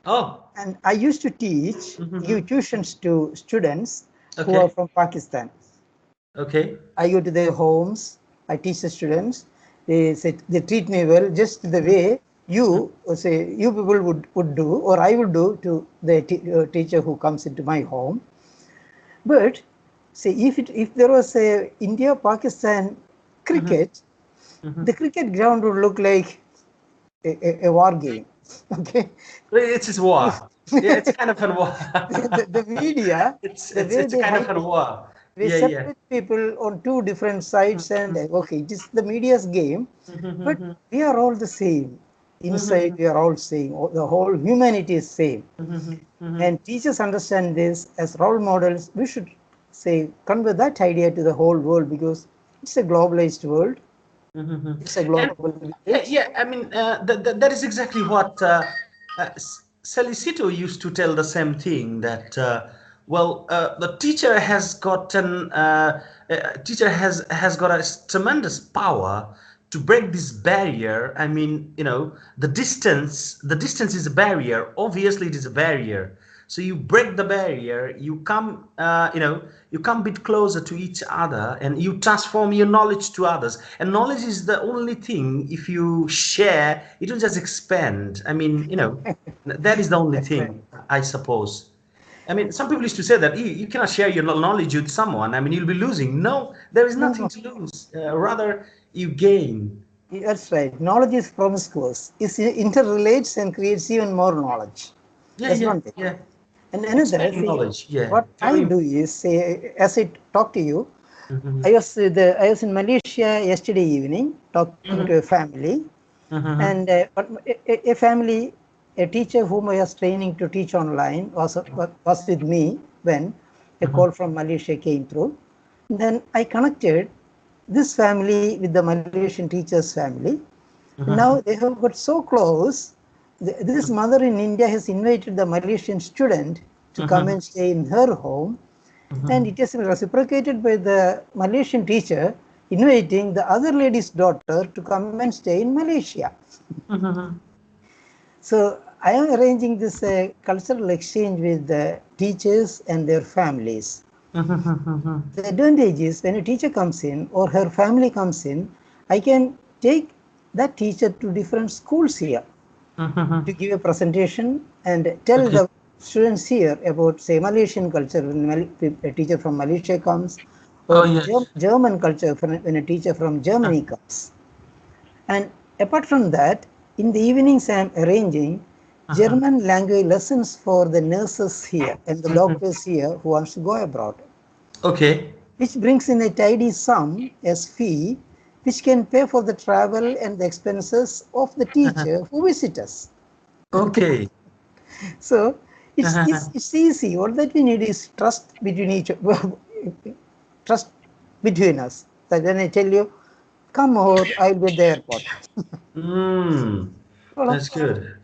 Oh. And I used to teach, give tuitions to students who are Okay. from Pakistan. Okay. I go to their homes, I teach the students. They say they treat me well, just the way you say you people would do, or I would do to the teacher who comes into my home. But say if there was a India Pakistan cricket, the cricket ground would look like a war game. Okay, It's just war. Yeah, it's kind of a war. the media, the way It's a they kind of hype a it, war. they Yeah, yeah. separate people on two different sides, and okay, it is the media's game, but we are all the same. Inside, we are all same. The whole humanity is same. And teachers understand this as role models. We should say convey that idea to the whole world, because it's a globalized world. It's a And global yeah, village. yeah. I mean, that is exactly what Salicito used to tell the same thing that well, the teacher has gotten teacher has got a tremendous power to break this barrier. I mean, the distance is a barrier. Obviously, it is a barrier. So you break the barrier, you come a bit closer to each other, and you transform your knowledge to others. And knowledge is the only thing, if you share, it will just expand. I mean, that is the only That's right. thing, I suppose. I mean, some people used to say that you cannot share your knowledge with someone. I mean, you'll be losing. No, there is No, nothing no. to lose. Rather, you gain. That's right. Knowledge is promiscuous. It interrelates and creates even more knowledge. Yeah, That's yeah, one thing. yeah. And another, Expanding see, knowledge. Yeah, what I very do important. is, say, as I talk to you, Mm-hmm. I was in Malaysia yesterday evening talking to a family, and Mm-hmm. but a family, a teacher whom I was training to teach online was with me when a Mm-hmm. call from Malaysia came through. Then I connected this family with the Malaysian teacher's family. Now Mm-hmm. they have got so close. This mother in India has invited the Malaysian student to come Mm-hmm. and stay in her home, and Mm-hmm. it has been reciprocated by the Malaysian teacher inviting the other lady's daughter to come and stay in Malaysia. Mm-hmm. So I am arranging this cultural exchange with the teachers and their families. Mm-hmm. The advantage is when a teacher comes in or her family comes in, I can take that teacher to different schools here Mm-hmm. to give a presentation and tell Okay. the students here about, say, Malaysian culture when a teacher from Malaysia comes, Oh, or yes. German culture when a teacher from Germany comes. And apart from that, in the evenings I am arranging Uh-huh. German language lessons for the nurses here and the doctors here who wants to go abroad, Okay. which brings in a tidy sum as fee, which can pay for the travel and the expenses of the teacher who visits us. Okay. So Uh-huh. it's easy. All that we need is trust between trust between us. That when I tell you, come over, I'll be at the airport. Mm. Well, That's good.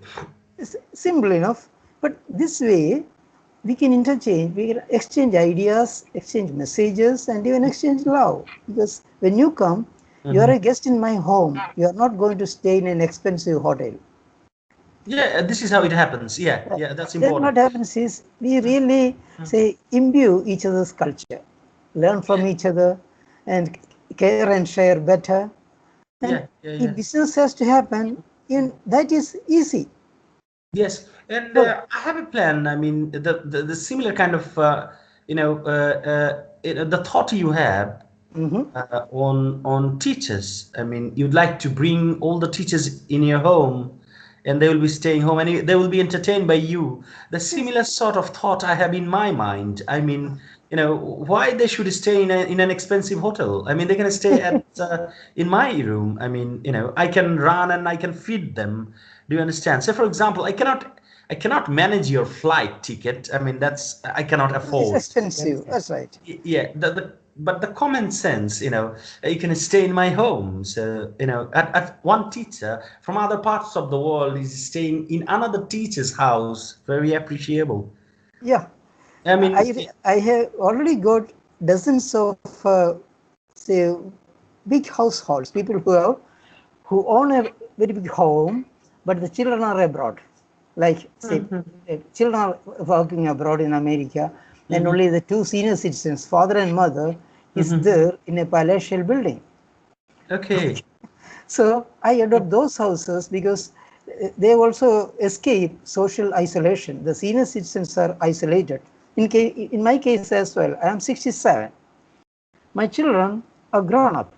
it's simple enough. But this way, we can interchange, we can exchange ideas, exchange messages, and even exchange love. Because when you come, you are Mm-hmm. a guest in my home. You are not going to stay in an expensive hotel. Yeah, this is how it happens. Yeah, yeah, that's Then important. what happens is we really say imbue each other's culture, learn from Yeah, each other, and care and share better. And yeah, yeah, if yeah. business has to happen, that is easy. Yes, and So I have a plan. I mean, the similar kind of the thought you have mhm. on teachers. I mean, you'd like to bring all the teachers in your home, and they will be staying home, and they will be entertained by you. The Yes. similar sort of thought I have in my mind. I mean, why they should stay in an expensive hotel? I mean, they can stay at in my room. I mean, I can run and I can feed them. Do you understand? So, for example, I cannot manage your flight ticket. I mean, I cannot It's afford. You expensive. understand? That's right. Yeah, but the common sense, you can stay in my home. So, at one teacher from other parts of the world is staying in another teacher's house. Very appreciable. Yeah. I mean, I have already got dozens of say big households, people who own a very big home, but the children are abroad. like say children are working abroad in America, and Mm-hmm. only the two senior citizens, father and mother, is Mm-hmm. there in a palatial building. Okay. So I adopt those houses because they also escape social isolation. The senior citizens are isolated. In my case as well, I am 67. My children are grown up.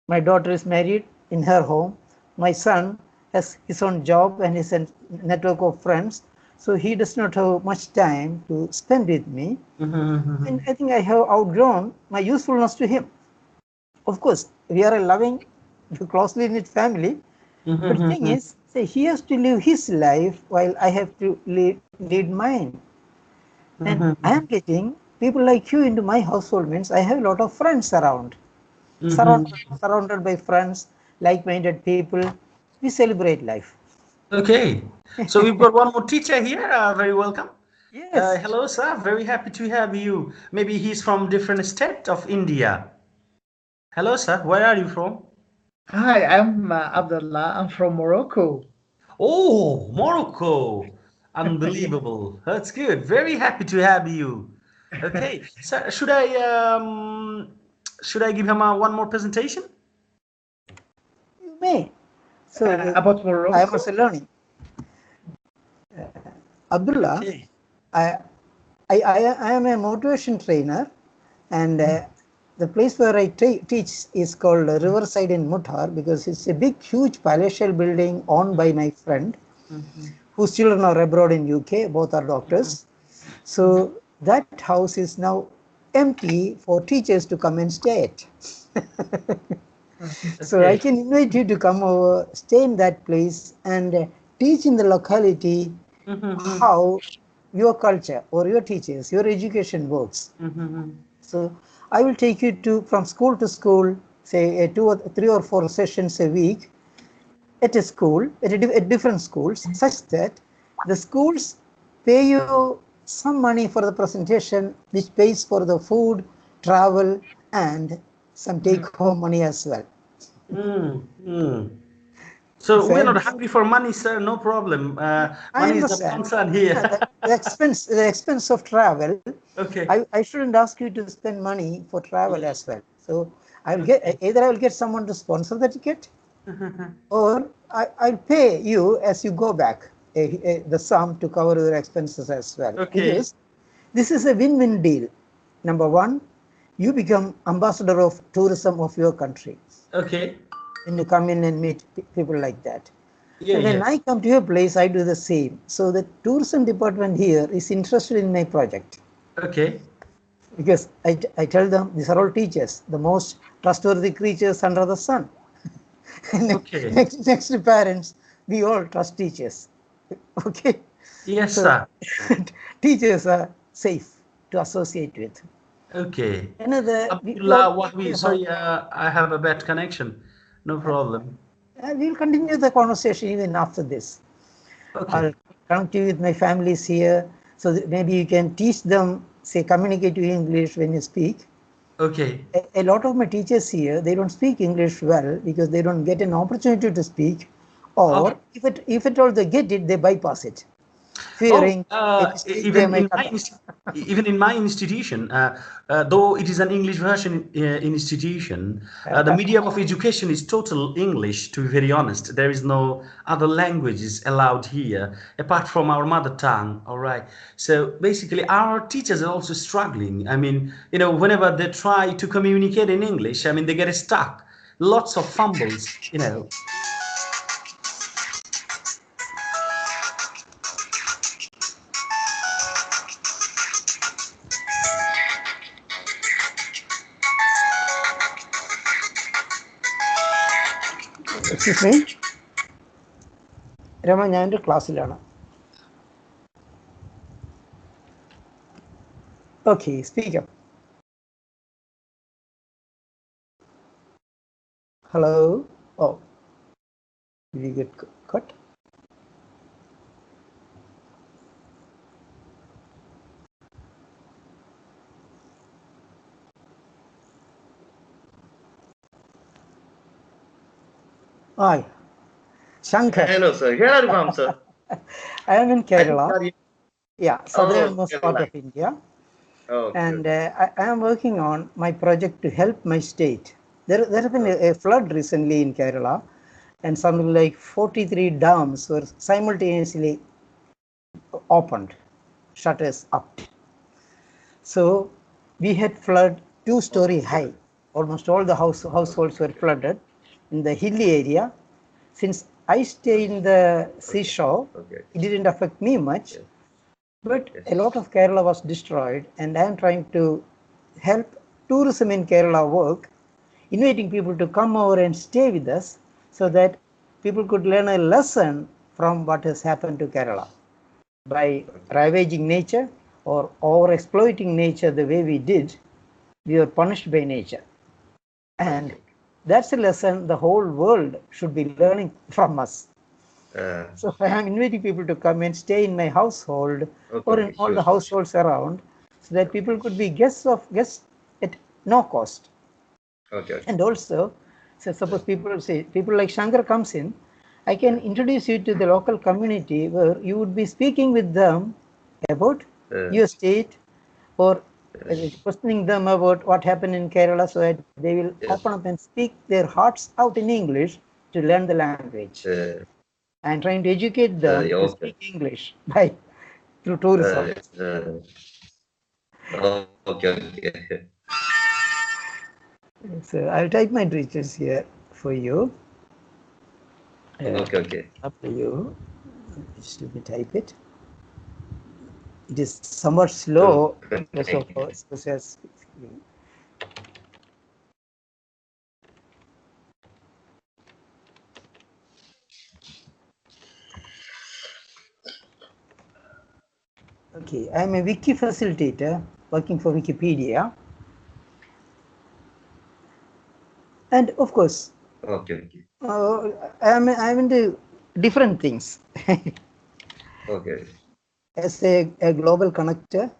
My daughter is married in her home. My son has his own job and his network of friends. So he does not have much time to spend with me. And Mm-hmm. I think I have outgrown my usefulness to him. Of course, we are a loving, closely knit family. But the thing Mm-hmm. is, say he has to live his life while I have to lead mine. And I am Mm-hmm. getting people like you into my household means I have a lot of friends around. Mm-hmm. Surrounded by friends, like-minded people. We celebrate life. Okay. So we've got one more teacher here. Very welcome. Yes. Hello, sir. Very happy to have you. Maybe he's from different state of India. Hello, sir. Where are you from? Hi, I'm Abdullah. I'm from Morocco. Oh, Morocco. Unbelievable. That's good. Very happy to have you. Okay. So should I give him one more presentation? You may. So About I am Morocco? also learning. Abdullah, Okay. I, I am a motivation trainer, and the place where I teach is called Riverside in Muthar because it's a big, huge palatial building owned by my friend Mhm. whose children are abroad in UK. Both are Mhm. doctors. So that house is now empty for teachers to come and stay at. So I Okay. can invite you to come over, stay in that place, and teach in the locality Mhm. how your culture or your teachers, your education works. Mhm. So I will take you to from school to school, say 2 or 3 or 4 sessions a week at a school, at different schools, such that the schools pay you some money for the presentation, which pays for the food, travel, and some take-home money as well. Mm. Mm. So So we're not hungry for money, sir. No problem. I Money is not understand. concern here. The expense of travel. Okay. I shouldn't ask you to spend money for travel as well. So I will get Okay. either I will get someone to sponsor the ticket, or I'll pay you as you go back the sum to cover your expenses as well. Okay. Because this is a win-win deal. Number one, you become ambassador of tourism of your country Okay. when you come in and meet people like that. Yeah. And when Yeah. I come to your place, I do the same. So the tourism department here is interested in my project Okay. because I tell them these are all teachers, the most trustworthy creatures under the sun. Okay. Next to parents, we all trust teachers. Okay, Yes, so sir. teachers are safe to associate with. Okay. Another, we all Abdullah Wahbi. have, Sorry, I have a bad connection. No problem. we'll continue the conversation even after this. Okay. I'll connect you with my families here, so that maybe you can teach them, say, communicate in English when you speak. Okay. A lot of my teachers here, they don't speak English well because they don't get an opportunity to speak, Oh. or if at all they get it, they bypass it, Oh, fearing a mistake they even may in cut. even in my institution, though it is an English version institution, the medium of education is total English. To be very honest, there is no other languages allowed here apart from our mother tongue. All right. So basically, our teachers are also struggling. I mean, whenever they try to communicate in English, I mean, they get stuck. Lots of fumbles. Excuse me, Rama ഞാൻ എൻ്റെ ക്ലാസ്സിലാണ്. Okay, speak up. Hello. Oh, did you get cut? Hi, Shankar. Hello, sir. Here are you from, sir. I am in Kerala. Are you? Yeah, Oh, southernmost part Kerala. of India. Okay, And okay. I am working on my project to help my state. There has been a flood recently in Kerala, and something like 43 dams were simultaneously opened, shutters up. So we had flood 2-story Okay. high. Almost all the households were Okay. flooded in the hilly area. Since I stay in the Okay. seashore, Okay. it didn't affect me much. Yes. But Yes. a lot of Kerala was destroyed, and I am trying to help tourism in Kerala work, inviting people to come over and stay with us so that people could learn a lesson from what has happened to Kerala. By Okay. ravaging nature or over exploiting nature the way we did, we were punished by nature. And Okay. that's a lesson the whole world should be learning from us. Uh, So I am inviting people to come and stay in my household okay. or Okay. in all Sure. the Sure. Sure. households around, so that people could be guests at no cost. Okay. Okay. And also, so suppose people like Shankar comes in, I can Uh, introduce you to the local community where you would be speaking with them about uh, your state, or uh, questioning them about what happened in Kerala, so that they will yes. open up and speak their hearts out in English to learn the language. Uh, And trying to educate them yeah, to okay. speak English by through tourism. Uh, uh, okay. Okay. So I'll type my details here for you. Okay. Okay. Up to you. Just let me type it. It is somewhat slow Okay. because Thank of you. special. Okay, I'm a wiki facilitator working for Wikipedia, and of course, Okay. Okay. I'm into different things. Okay. As a global connector,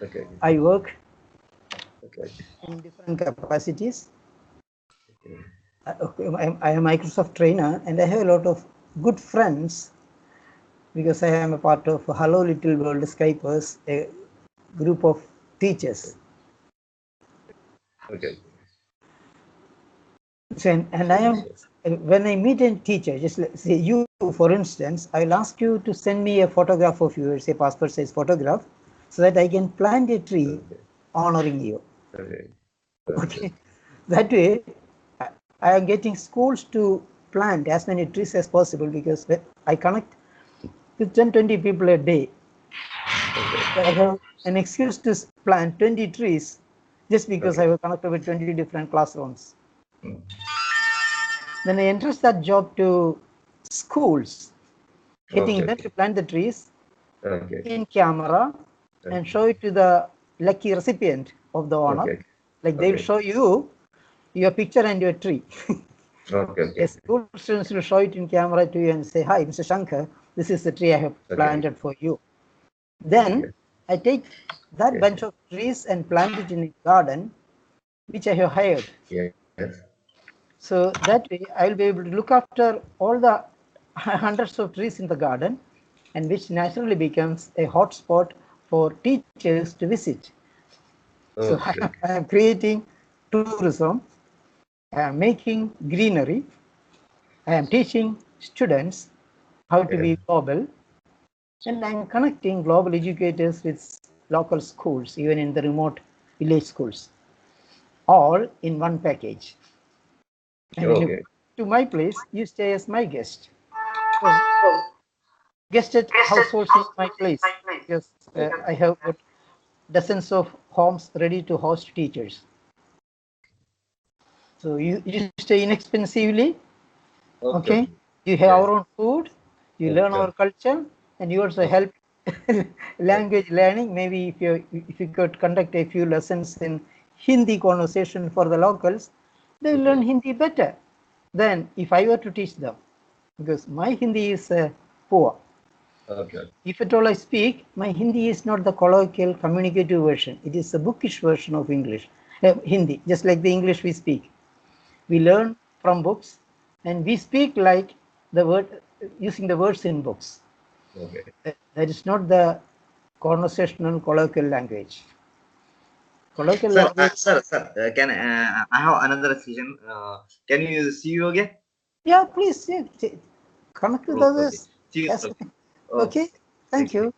Okay. I work Okay. in different capacities. Okay. I am a Microsoft trainer, and I have a lot of good friends because I am a part of Hello Little World Skypers, a group of teachers. Okay. So, and I Sure. am, Sure. when I meet a teacher, just say you, for instance, I'll ask you to send me a photograph of yours, a passport size photograph, so that I can plant a tree Okay. honoring you. Okay. Okay. Okay, that way I am getting schools to plant as many trees as possible, because I connect with 10-20 people a day. Okay. So I have an excuse to plant 20 trees just because I Okay. was connected with 20 different classrooms. Mm. Then I entrust that job to schools, getting Okay. them to Okay. plant the trees Okay. in camera and show it to the lucky recipient of the honor. Okay. Like they will Okay. show you your picture and your tree. Okay. A Okay. school students will show it in camera to you and say, "Hi, Mr. Shankar, this is the tree I have Okay. planted for you." Then Okay. I take that Yes. bunch of trees and plant it in a garden which I have hired. Yes. So that way I'll be able to look after all the hundreds of trees in the garden, and which naturally becomes a hotspot for teachers to visit. So Okay. I am creating tourism, I am making greenery, I am teaching students how to Yes. be global, and I am connecting global educators with local schools, even in the remote village schools, all in one package. And when you come Okay. to my place, you stay as my guest. So, guested households in my place, because I have got dozens of homes ready to host teachers. So you stay inexpensively, Okay. okay? Okay. You have Yes. our own food, you learn Okay. our culture, and you also Okay. help language learning. Maybe if you could conduct a few lessons in Hindi conversation for the locals, they will learn Okay. Hindi better than if I were to teach them, because my Hindi is poor. Okay. If at all I speak, my Hindi is not the colloquial communicative version. It is a bookish version of English, Hindi, just like the English we speak. We learn from books, and we speak like the word, using the words in books. Okay. That is not the conversational colloquial language. Colloquial Sir, language. can I have another session? Can you see you again? Yeah, please connect with Okay. others. See you. Yes. Okay. Oh, Okay. Thank thank you. you.